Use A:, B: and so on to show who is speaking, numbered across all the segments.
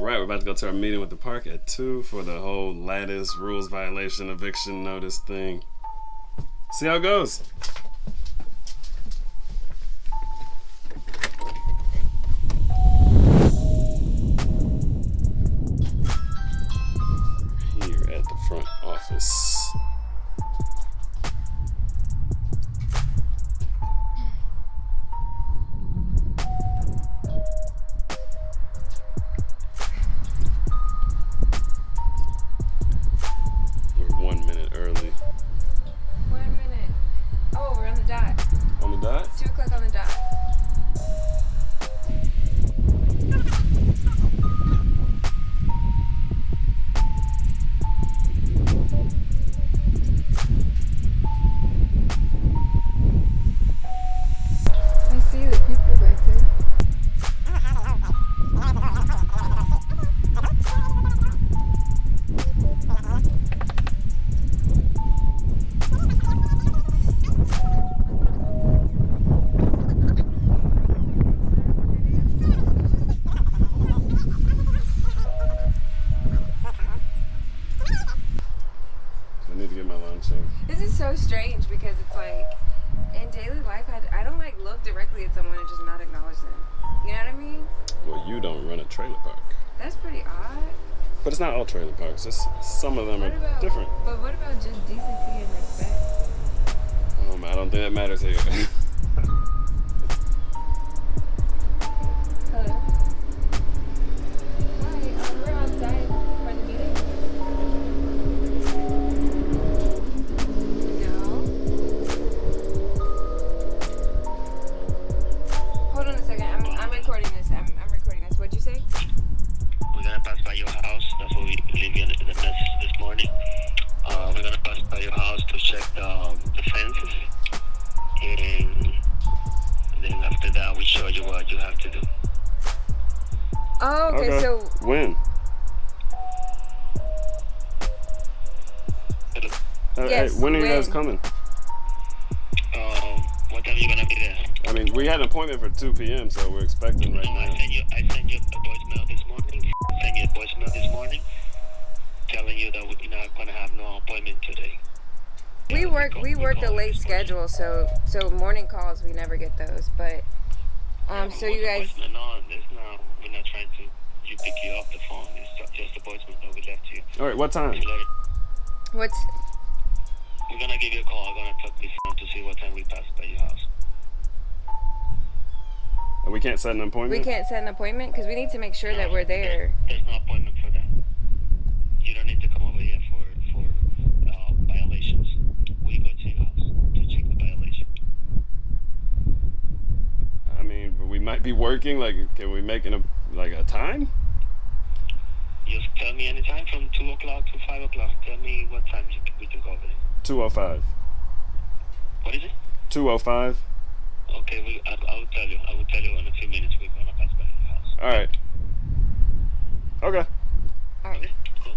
A: Alright, we're about to go to our meeting with the park at 2 for the whole lattice rules violation eviction notice thing. See how it goes. Here at the front office. We're 1 minute early.
B: 1 minute. Oh, we're on the dot.
A: On the dot?
B: It's 2 o'clock on the dot. I see the people back there.
A: I need to get my lunch in.
B: This is so strange because it's like in daily life, I don't like look directly at someone and just not acknowledge them. You know what I mean?
A: Well, you don't run a trailer park.
B: That's pretty odd.
A: But it's not all trailer parks. Just some of them
B: What
A: are
B: about,
A: different.
B: But what about just decency and respect?
A: I don't think that matters here.
B: Hello. Hi, we're outside for the meeting. No. Hold on a second. I'm recording this. I'm recording this. What'd you say?
C: We're gonna pass by your house. That's what we leave you the message this morning. We're gonna pass by your house to check the fences, and then after that, we show you what you have to do.
B: Oh, okay. So
A: When?
B: Yes,
A: hey, when are you guys
B: when?
A: coming?
C: What time are you gonna be there?
A: I mean, we had an appointment for 2 p.m., so we're expecting right
C: No,
A: now.
C: I sent you a voicemail this morning. Telling you that we're not gonna have no appointment today.
B: we work a
C: call
B: late
C: this
B: schedule, so morning calls we never get those. But so you guys.
C: Voicemail, no, it's not. We're not trying to pick you off the phone. It's just a voicemail that we left you.
A: All right, what time?
B: What's
C: We're gonna give you a call. I'm gonna talk to you to see what time we pass by your house.
A: We can't set an appointment?
B: we can't set an appointment because we need to make sure that we're there.
C: There's no appointment for that. You don't need to come over here for violations. We go to your house to check the violation.
A: I mean, we might be working. Like, can we make a time?
C: Just tell me anytime from 2 o'clock to 5 o'clock. Tell me what time we can go over there.
A: 2:05.
C: What is it?
A: 2:05.
C: Okay, I will tell you. I will tell you in a few minutes. We're gonna pass by your house.
A: All right. Okay.
B: All right.
C: Okay, cool.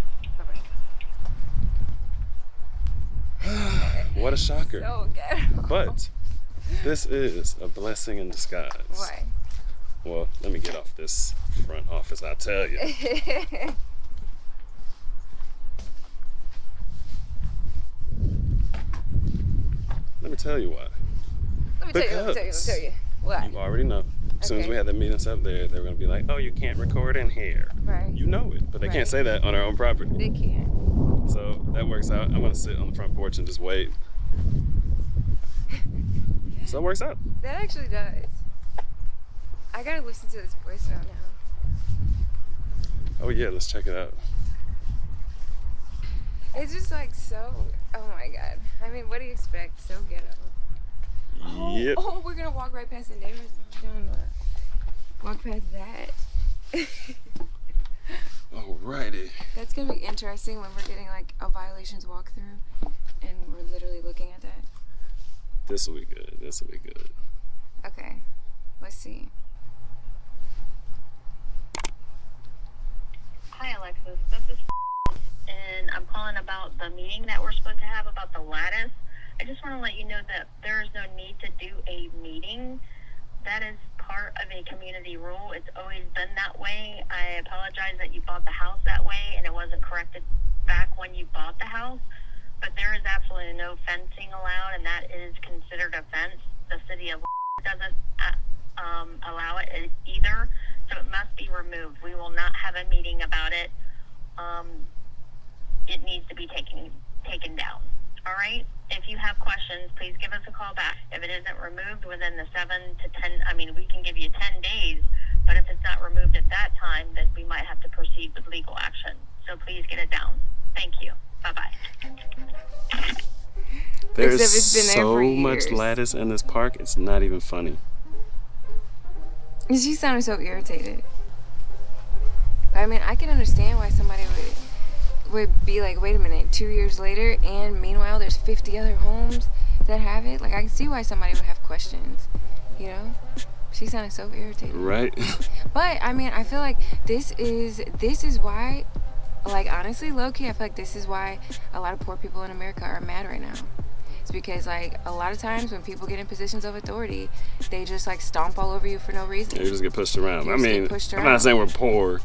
B: Bye-bye.
A: What a shocker.
B: So ghetto.
A: But this is a blessing in disguise.
B: Why?
A: Well, let me get off this front office, I'll tell you. Let me tell you why.
B: Let me tell you. What?
A: You already know. As soon as
B: Okay.
A: we had the meetings up there, they were going to be like, oh, you can't record in here.
B: Right.
A: You know it, but they
B: Right.
A: can't say that on our own property.
B: They can't.
A: So that works out. I'm going to sit on the front porch and just wait. So it works out.
B: That actually does. I gotta listen to this voicemail now.
A: Oh, yeah, let's check it out.
B: It's just like so. Oh my god. I mean, what do you expect? So ghetto.
A: Yep.
B: Oh, we're gonna walk right past the neighbors. Walk past that.
A: Alrighty.
B: That's gonna be interesting when we're getting like a violations walkthrough, and we're literally looking at that.
A: This will be good. This will be good.
B: Okay, let's see.
D: Hi, Alexis. This is and I'm calling about the meeting that we're supposed to have about the lattice. I just want to let you know that there is no need to do a meeting. That is part of a community rule. It's always been that way. I apologize that you bought the house that way and it wasn't corrected back when you bought the house. But there is absolutely no fencing allowed, and that is considered a fence. The city of doesn't allow it either, so it must be removed. We will not have a meeting about it. It needs to be taken down. All right? If you have questions, please give us a call back. If it isn't removed within the 7 to 10, we can give you 10 days, but if it's not removed at that time, then we might have to proceed with legal action. So please get it down. Thank you. Bye-bye.
A: There's
B: Except it's been there
A: so
B: for
A: much
B: years.
A: lattice in this park, it's not even funny.
B: She sounded so irritated. I mean, I can understand why somebody would be like, wait a minute, 2 years later, and meanwhile there's 50 other homes that have it. Like, I can see why somebody would have questions, you know? She sounded so irritated.
A: Right?
B: But, I mean, I feel like this is why, like, honestly, low-key, I feel like this is why a lot of poor people in America are mad right now. It's because, like, a lot of times when people get in positions of authority, they just, like, stomp all over you for no reason.
A: You just get pushed around.
B: You
A: I
B: just get
A: mean,
B: pushed
A: I'm
B: around.
A: not saying we're poor.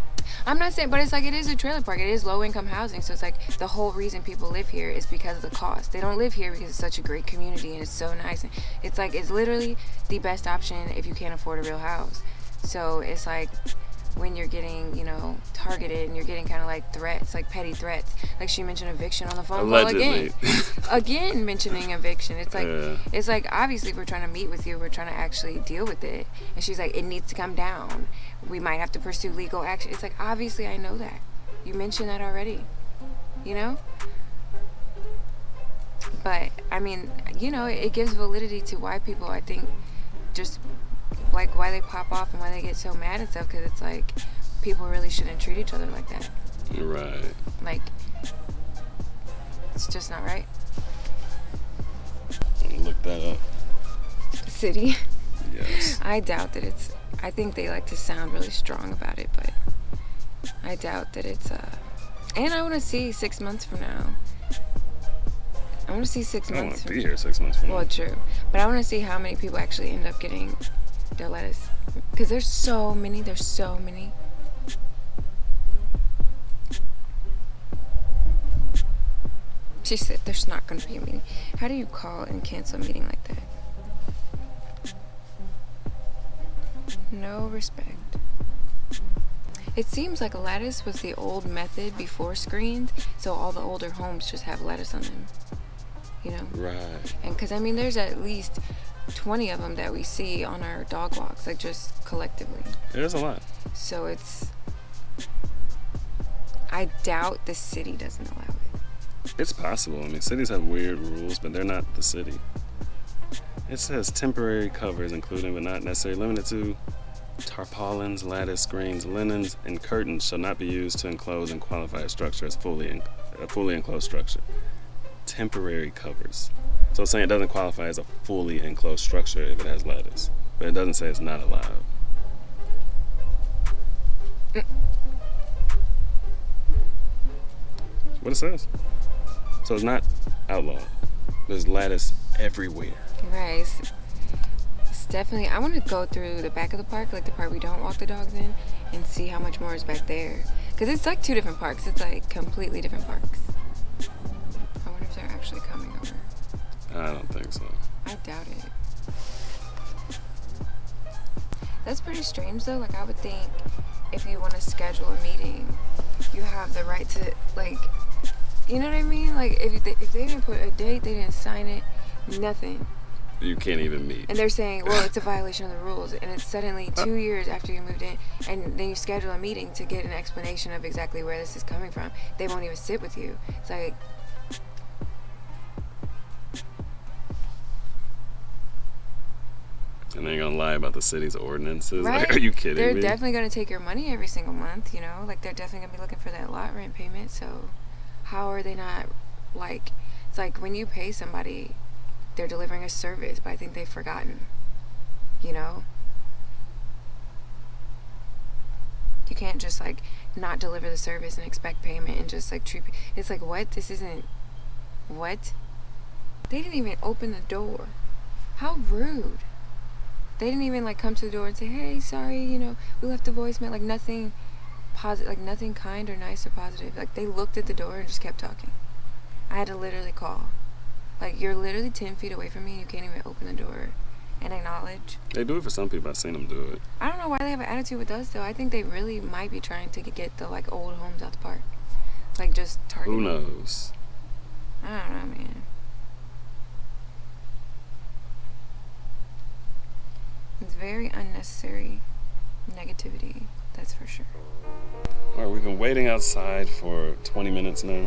B: I'm not saying, but it's like, it is a trailer park. It is low-income housing, so it's like the whole reason people live here is because of the cost. They don't live here because it's such a great community and it's so nice. And it's like, it's literally the best option if you can't afford a real house. So it's like, when you're getting, you know, targeted and you're getting kind of like threats, like petty threats. Like she mentioned eviction on the phone call again. Again mentioning eviction. It's like, It's like, obviously if we're trying to meet with you, we're trying to actually deal with it. And she's like, it needs to come down. We might have to pursue legal action. It's like, obviously I know that. You mentioned that already, you know? But, I mean, you know, it gives validity to why people, I think, just like why they pop off and why they get so mad and stuff, because it's like people really shouldn't treat each other like that.
A: Right.
B: Like, it's just not right.
A: Look that up.
B: City.
A: Yes.
B: I doubt that it's, I think they like to sound really strong about it, but I doubt that it's and I want to see 6 months from now. I want to see 6
A: I don't want
B: months
A: to
B: from
A: be here 6 months from now.
B: Well, true, but I want to see how many people actually end up getting their lettuce, because there's so many. She said there's not going to be a meeting. How do you call and cancel a meeting like that? No respect. It seems like lattice was the old method before screens, so all the older homes just have lettuce on them, you know?
A: Right.
B: And because, I mean, there's at least 20 of them that we see on our dog walks, like just collectively.
A: There's a lot.
B: So it's, I doubt the city doesn't allow it.
A: It's possible. I mean, cities have weird rules, but they're not the city. It says temporary covers, including but not necessarily limited to tarpaulins, lattice, screens, linens, and curtains, shall not be used to enclose and qualify a structure as a fully enclosed structure. Temporary covers. So it's saying it doesn't qualify as a fully enclosed structure if it has lattice, but it doesn't say it's not allowed. What it says. So it's not outlawed. There's lattice everywhere.
B: Right. It's definitely, I want to go through the back of the park, like the part we don't walk the dogs in, and see how much more is back there. Because it's like two different parks. It's like completely different parks. I wonder if they're actually coming over.
A: I don't think so.
B: I doubt it. That's pretty strange though. Like, I would think if you want to schedule a meeting, you have the right to, like, you know what I mean? Like, if they didn't put a date, they didn't sign it, nothing.
A: You can't even meet.
B: And they're saying, well, it's a violation of the rules. And it's suddenly 2 years after you moved in. And then you schedule a meeting to get an explanation of exactly where this is coming from. They won't even sit with you. It's like,
A: And they ain't gonna lie about the city's ordinances.
B: right?
A: Like, are you kidding
B: They're
A: me?
B: definitely going to take your money every single month, you know? Like, they're definitely going to be looking for that lot rent payment. So how are they not, like, it's like when you pay somebody, they're delivering a service, but I think they've forgotten, you know? You can't just, like, not deliver the service and expect payment and just, like, treat, it's like, what? This isn't, what? They didn't even open the door. How rude. They didn't even like come to the door and say, hey, sorry, you know, we left a voicemail. Like nothing positive, like nothing kind or nice or positive. Like they looked at the door and just kept talking. I had to literally call. Like, you're literally 10 feet away from me and you can't even open the door and acknowledge.
A: They do it for some people. I've seen them do it.
B: I don't know why they have an attitude with us, though. I think they really might be trying to get the, like, old homes out the park. Like, just targeting.
A: Who knows?
B: I don't know, man. It's very unnecessary negativity, that's for sure.
A: All right, we've been waiting outside for 20 minutes now.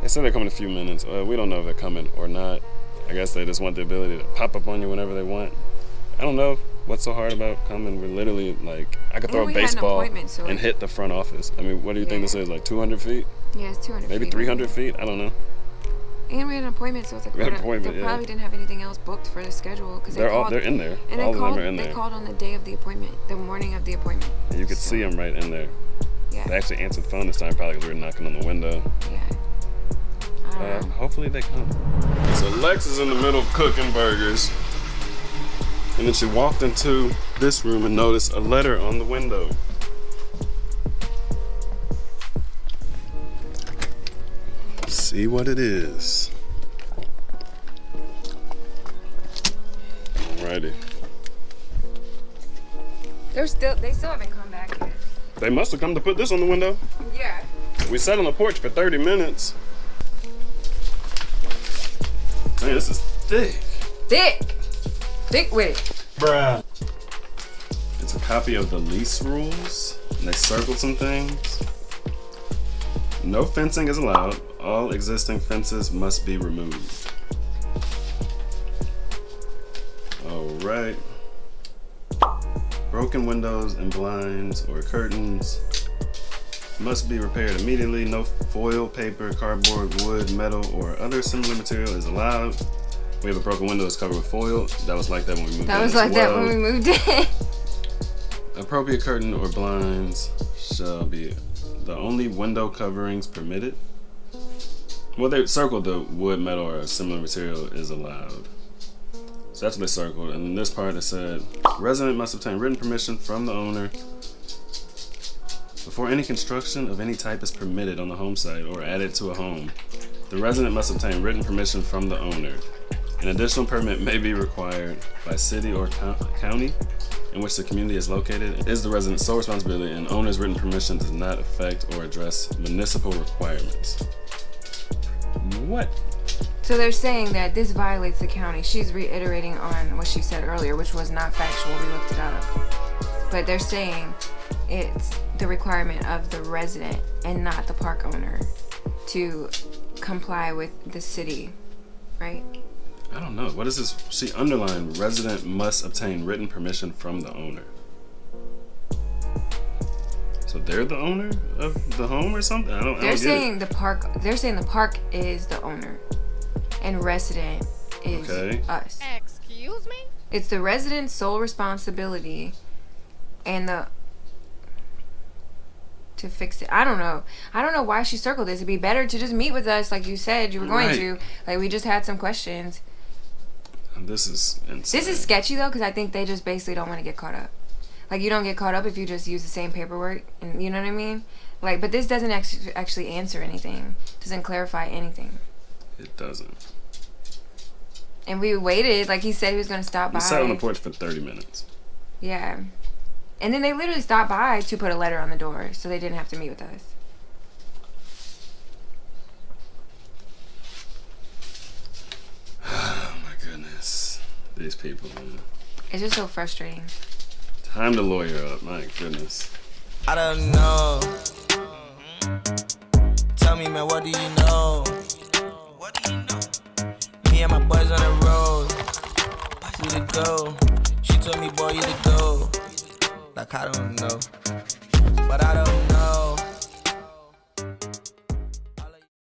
A: They said they're coming in a few minutes. We don't know if they're coming or not. I guess they just want the ability to pop up on you whenever they want. I don't know what's so hard about coming. We're literally like, I could throw a baseball and hit the front office. I mean, what do you think this is? Like 200 feet?
B: Yeah, it's 200 feet.
A: Maybe 300 feet? I don't know.
B: And we had an appointment, so it's like they probably didn't have anything else booked for the schedule because
A: they're in there.
B: And
A: all of them are in there.
B: They called on the day of the appointment, the morning of the appointment.
A: And you could see them right in there.
B: Yeah.
A: They actually answered the phone this time, probably because we were knocking on the window.
B: Yeah.
A: Hopefully they come. So Lex is in the middle of cooking burgers, and then she walked into this room and noticed a letter on the window. See what it is. Alrighty.
B: They still haven't come back yet.
A: They must have come to put this on the window.
B: Yeah.
A: We sat on the porch for 30 minutes. Man, this is thick.
B: Thick with it.
A: Bruh. It's a copy of the lease rules, and they circled some things. No fencing is allowed. All existing fences must be removed. Alright. Broken windows and blinds or curtains must be repaired immediately. No foil, paper, cardboard, wood, metal, or other similar material is allowed. We have a broken window that's covered with foil. That was like that when we moved in.
B: That was like that when we moved in.
A: Appropriate curtain or blinds shall be the only window coverings permitted. Well, they circled the wood, metal, or a similar material is allowed. So that's what they circled. And in this part it said, resident must obtain written permission from the owner before any construction of any type is permitted on the home site or added to a home. The resident must obtain written permission from the owner. An additional permit may be required by city or county in which the community is located. It is the resident's sole responsibility, and owner's written permission does not affect or address municipal requirements. What?
B: So they're saying that this violates the county. She's reiterating on what she said earlier, which was not factual. We looked it up. But they're saying it's the requirement of the resident and not the park owner to comply with the city, right?
A: I don't know. What is this? She underlined resident must obtain written permission from the owner. So they're the owner of the home or something? They're saying the park is the owner and resident is us.
E: Excuse me?
B: It's the resident's sole responsibility and to fix it. I don't know why she circled this. It'd be better to just meet with us like you said you were going to. Like, we just had some questions.
A: This is insane.
B: This is sketchy though, because I think they just basically don't want to get caught up. Like, you don't get caught up if you just use the same paperwork, and you know what I mean? Like, but this doesn't actually answer anything. Doesn't clarify anything.
A: It doesn't.
B: And we waited, like he said he was going to stop by.
A: We sat on the porch for 30 minutes.
B: Yeah. And then they literally stopped by to put a letter on the door, so they didn't have to meet with us.
A: Oh my goodness. These people, man.
B: It's just so frustrating.
A: Time to lawyer up, my goodness.
F: I don't know. Tell me, man, what do you know? What do you know? Me and my boys on the road. You to go. She told me, boy, you to go. Like, I don't know. But I don't